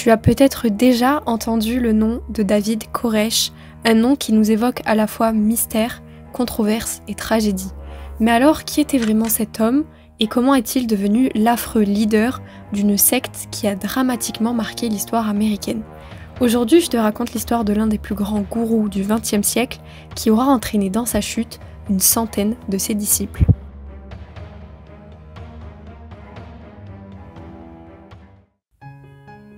Tu as peut-être déjà entendu le nom de David Koresh, un nom qui nous évoque à la fois mystère, controverse et tragédie. Mais alors, qui était vraiment cet homme et comment est-il devenu l'affreux leader d'une secte qui a dramatiquement marqué l'histoire américaine? Aujourd'hui, je te raconte l'histoire de l'un des plus grands gourous du XXe siècle qui aura entraîné dans sa chute une centaine de ses disciples.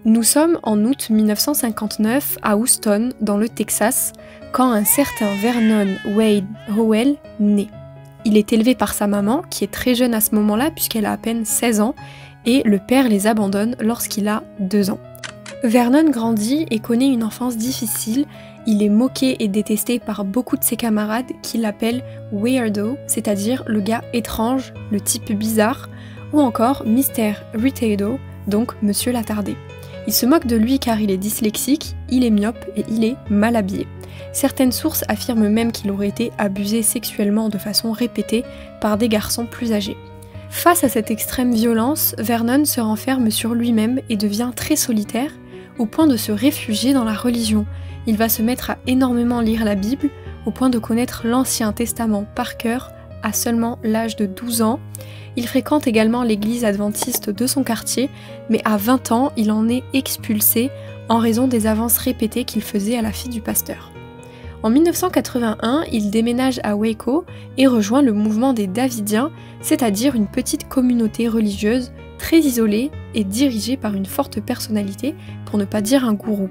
Nous sommes en août 1959 à Houston, dans le Texas, quand un certain Vernon Wade Howell naît. Il est élevé par sa maman, qui est très jeune à ce moment-là, puisqu'elle a à peine 16 ans, et le père les abandonne lorsqu'il a 2 ans. Vernon grandit et connaît une enfance difficile. Il est moqué et détesté par beaucoup de ses camarades qui l'appellent Weirdo, c'est-à-dire le gars étrange, le type bizarre, ou encore Mr. Retardo, donc Monsieur l'attardé. Il se moque de lui car il est dyslexique, il est myope et il est mal habillé. Certaines sources affirment même qu'il aurait été abusé sexuellement de façon répétée par des garçons plus âgés. Face à cette extrême violence, Vernon se renferme sur lui-même et devient très solitaire, au point de se réfugier dans la religion. Il va se mettre à énormément lire la Bible, au point de connaître l'Ancien Testament par cœur à seulement l'âge de 12 ans. Il fréquente également l'église adventiste de son quartier, mais à 20 ans, il en est expulsé en raison des avances répétées qu'il faisait à la fille du pasteur. En 1981, il déménage à Waco et rejoint le mouvement des Davidiens, c'est-à-dire une petite communauté religieuse très isolée et dirigée par une forte personnalité, pour ne pas dire un gourou.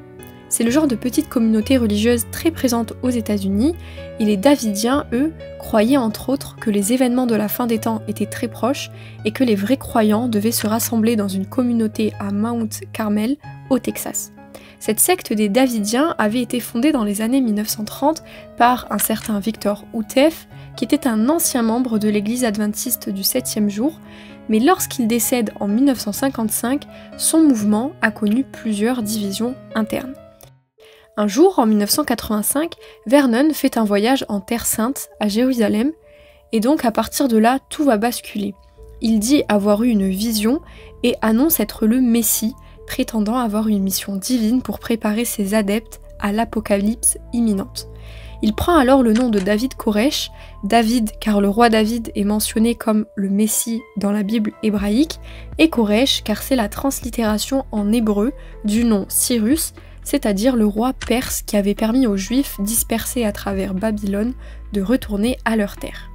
C'est le genre de petite communauté religieuse très présente aux États-Unis, et les Davidiens, eux, croyaient entre autres que les événements de la fin des temps étaient très proches et que les vrais croyants devaient se rassembler dans une communauté à Mount Carmel, au Texas. Cette secte des Davidiens avait été fondée dans les années 1930 par un certain Victor Houtef, qui était un ancien membre de l'église adventiste du 7e jour, mais lorsqu'il décède en 1955, son mouvement a connu plusieurs divisions internes. Un jour, en 1985, Vernon fait un voyage en Terre Sainte, à Jérusalem, et donc à partir de là, tout va basculer. Il dit avoir eu une vision et annonce être le Messie, prétendant avoir une mission divine pour préparer ses adeptes à l'apocalypse imminente. Il prend alors le nom de David Koresh, David car le roi David est mentionné comme le Messie dans la Bible hébraïque, et Koresh car c'est la translittération en hébreu du nom Cyrus, c'est-à-dire le roi perse qui avait permis aux Juifs dispersés à travers Babylone de retourner à leur terre.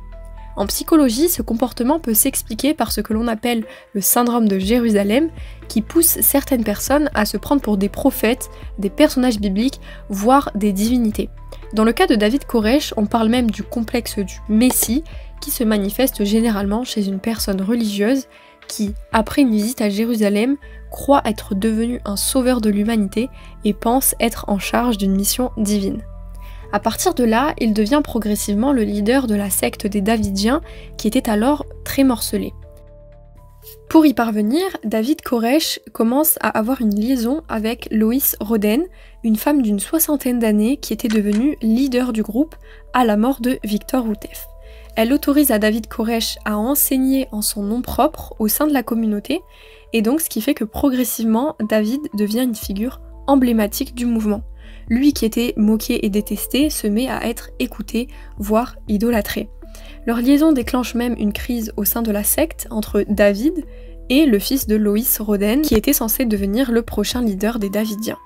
En psychologie, ce comportement peut s'expliquer par ce que l'on appelle le syndrome de Jérusalem, qui pousse certaines personnes à se prendre pour des prophètes, des personnages bibliques, voire des divinités. Dans le cas de David Koresh, on parle même du complexe du Messie, qui se manifeste généralement chez une personne religieuse qui, après une visite à Jérusalem, croit être devenu un sauveur de l'humanité et pense être en charge d'une mission divine. À partir de là, il devient progressivement le leader de la secte des Davidiens, qui était alors très morcelée. Pour y parvenir, David Koresh commence à avoir une liaison avec Lois Roden, une femme d'une 60aine d'années qui était devenue leader du groupe à la mort de Victor Houtef. Elle autorise à David Koresh à enseigner en son nom propre au sein de la communauté, et donc ce qui fait que progressivement, David devient une figure emblématique du mouvement. Lui qui était moqué et détesté se met à être écouté, voire idolâtré. Leur liaison déclenche même une crise au sein de la secte entre David et le fils de Lois Roden, qui était censé devenir le prochain leader des Davidiens.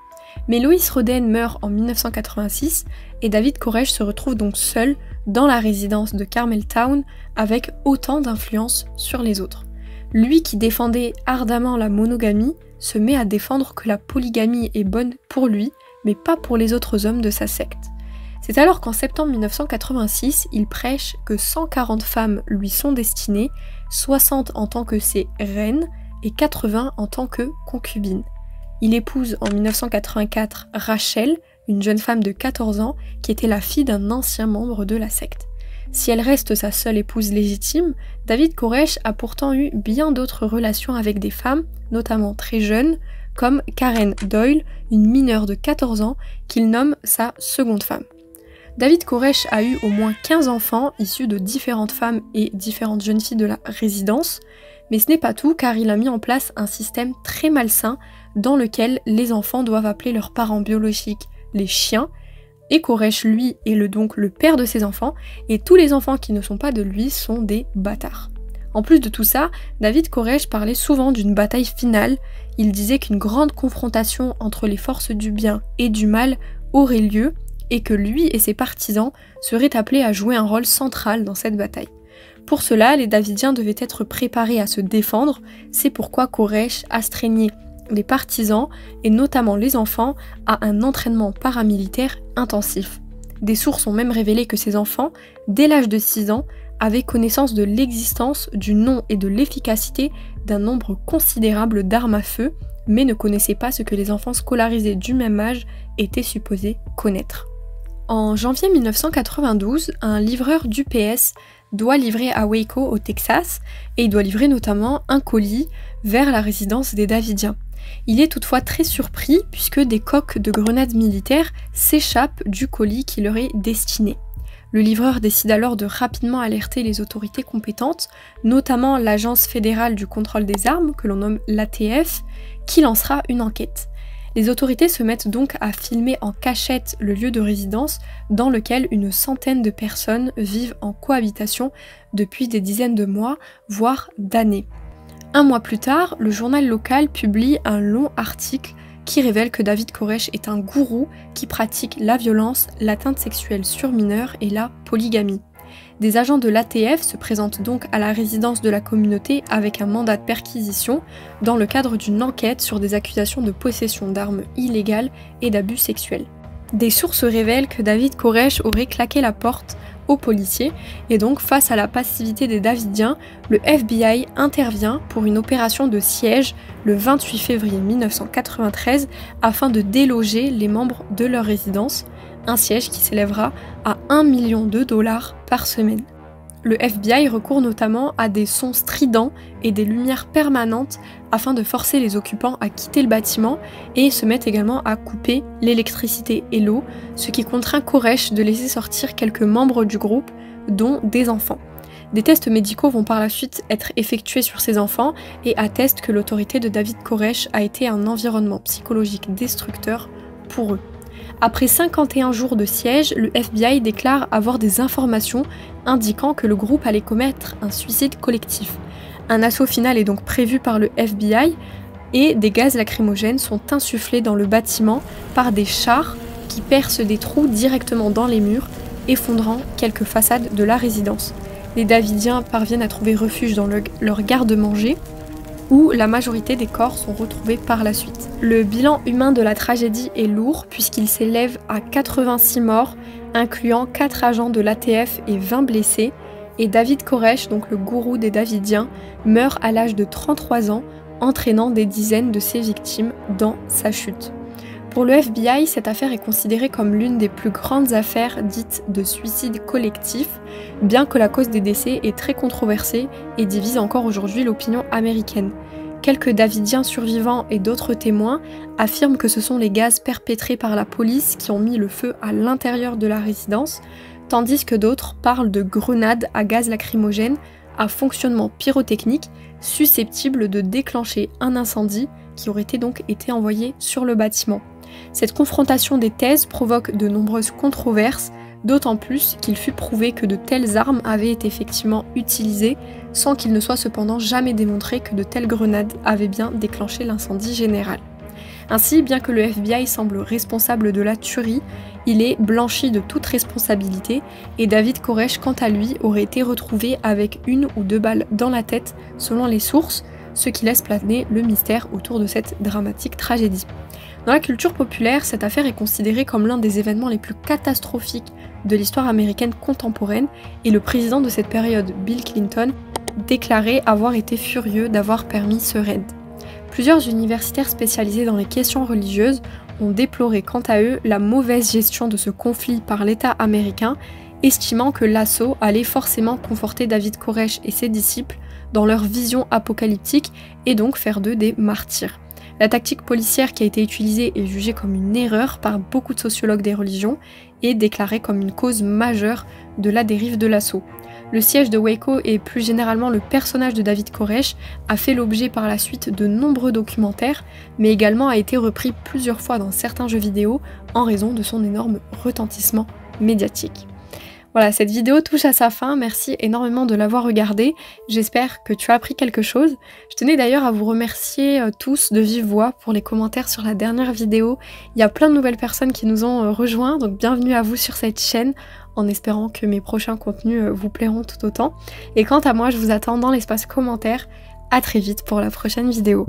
Mais Lois Roden meurt en 1986 et David Koresh se retrouve donc seul dans la résidence de Carmeltown avec autant d'influence sur les autres. Lui qui défendait ardemment la monogamie se met à défendre que la polygamie est bonne pour lui, mais pas pour les autres hommes de sa secte. C'est alors qu'en septembre 1986, il prêche que 140 femmes lui sont destinées, 60 en tant que ses reines et 80 en tant que concubines. Il épouse en 1984 Rachel, une jeune femme de 14 ans qui était la fille d'un ancien membre de la secte. Si elle reste sa seule épouse légitime, David Koresh a pourtant eu bien d'autres relations avec des femmes, notamment très jeunes, comme Karen Doyle, une mineure de 14 ans qu'il nomme sa seconde femme. David Koresh a eu au moins 15 enfants issus de différentes femmes et différentes jeunes filles de la résidence, mais ce n'est pas tout car il a mis en place un système très malsain dans lequel les enfants doivent appeler leurs parents biologiques les chiens, et Koresh, lui, est donc le père de ses enfants, et tous les enfants qui ne sont pas de lui sont des bâtards. En plus de tout ça, David Koresh parlait souvent d'une bataille finale. Il disait qu'une grande confrontation entre les forces du bien et du mal aurait lieu, et que lui et ses partisans seraient appelés à jouer un rôle central dans cette bataille. Pour cela, les Davidiens devaient être préparés à se défendre, c'est pourquoi Koresh astreignait les partisans, et notamment les enfants, à un entraînement paramilitaire intensif. Des sources ont même révélé que ces enfants, dès l'âge de 6 ans, avaient connaissance de l'existence, du nom et de l'efficacité d'un nombre considérable d'armes à feu, mais ne connaissaient pas ce que les enfants scolarisés du même âge étaient supposés connaître. En janvier 1992, un livreur d'UPS doit livrer à Waco, au Texas, et il doit livrer notamment un colis vers la résidence des Davidiens. Il est toutefois très surpris puisque des coques de grenades militaires s'échappent du colis qui leur est destiné. Le livreur décide alors de rapidement alerter les autorités compétentes, notamment l'Agence fédérale du contrôle des armes, que l'on nomme l'ATF, qui lancera une enquête. Les autorités se mettent donc à filmer en cachette le lieu de résidence dans lequel une centaine de personnes vivent en cohabitation depuis des dizaines de mois, voire d'années. Un mois plus tard, le journal local publie un long article qui révèle que David Koresh est un gourou qui pratique la violence, l'atteinte sexuelle sur mineurs et la polygamie. Des agents de l'ATF se présentent donc à la résidence de la communauté avec un mandat de perquisition dans le cadre d'une enquête sur des accusations de possession d'armes illégales et d'abus sexuels. Des sources révèlent que David Koresh aurait claqué la porte aux policiers, et donc face à la passivité des Davidiens, le FBI intervient pour une opération de siège le 28 février 1993 afin de déloger les membres de leur résidence, un siège qui s'élèvera à 1 million de dollars par semaine. Le FBI recourt notamment à des sons stridents et des lumières permanentes afin de forcer les occupants à quitter le bâtiment, et se mettent également à couper l'électricité et l'eau, ce qui contraint Koresh de laisser sortir quelques membres du groupe, dont des enfants. Des tests médicaux vont par la suite être effectués sur ces enfants et attestent que l'autorité de David Koresh a été un environnement psychologique destructeur pour eux. Après 51 jours de siège, le FBI déclare avoir des informations indiquant que le groupe allait commettre un suicide collectif. Un assaut final est donc prévu par le FBI et des gaz lacrymogènes sont insufflés dans le bâtiment par des chars qui percent des trous directement dans les murs, effondrant quelques façades de la résidence. Les Davidiens parviennent à trouver refuge dans leur garde-manger, où la majorité des corps sont retrouvés par la suite. Le bilan humain de la tragédie est lourd puisqu'il s'élève à 86 morts, incluant 4 agents de l'ATF et 20 blessés, et David Koresh, donc le gourou des Davidiens, meurt à l'âge de 33 ans, entraînant des dizaines de ses victimes dans sa chute. Pour le FBI, cette affaire est considérée comme l'une des plus grandes affaires dites de suicide collectif, bien que la cause des décès est très controversée et divise encore aujourd'hui l'opinion américaine. Quelques Davidiens survivants et d'autres témoins affirment que ce sont les gaz perpétrés par la police qui ont mis le feu à l'intérieur de la résidence, tandis que d'autres parlent de grenades à gaz lacrymogène à fonctionnement pyrotechnique susceptibles de déclencher un incendie qui aurait donc été envoyé sur le bâtiment. Cette confrontation des thèses provoque de nombreuses controverses, d'autant plus qu'il fut prouvé que de telles armes avaient été effectivement utilisées, sans qu'il ne soit cependant jamais démontré que de telles grenades avaient bien déclenché l'incendie général. Ainsi, bien que le FBI semble responsable de la tuerie, il est blanchi de toute responsabilité, et David Koresh, quant à lui, aurait été retrouvé avec 1 ou 2 balles dans la tête, selon les sources, ce qui laisse planer le mystère autour de cette dramatique tragédie. Dans la culture populaire, cette affaire est considérée comme l'un des événements les plus catastrophiques de l'histoire américaine contemporaine, et le président de cette période, Bill Clinton, déclarait avoir été furieux d'avoir permis ce raid. Plusieurs universitaires spécialisés dans les questions religieuses ont déploré quant à eux la mauvaise gestion de ce conflit par l'État américain, estimant que l'assaut allait forcément conforter David Koresh et ses disciples dans leur vision apocalyptique et donc faire d'eux des martyrs. La tactique policière qui a été utilisée est jugée comme une erreur par beaucoup de sociologues des religions et déclarée comme une cause majeure de la dérive de l'assaut. Le siège de Waco et plus généralement le personnage de David Koresh a fait l'objet par la suite de nombreux documentaires, mais également a été repris plusieurs fois dans certains jeux vidéo en raison de son énorme retentissement médiatique. Voilà, cette vidéo touche à sa fin, merci énormément de l'avoir regardée, j'espère que tu as appris quelque chose. Je tenais d'ailleurs à vous remercier tous de vive voix pour les commentaires sur la dernière vidéo. Il y a plein de nouvelles personnes qui nous ont rejoints, donc bienvenue à vous sur cette chaîne, en espérant que mes prochains contenus vous plairont tout autant. Et quant à moi, je vous attends dans l'espace commentaire. À très vite pour la prochaine vidéo.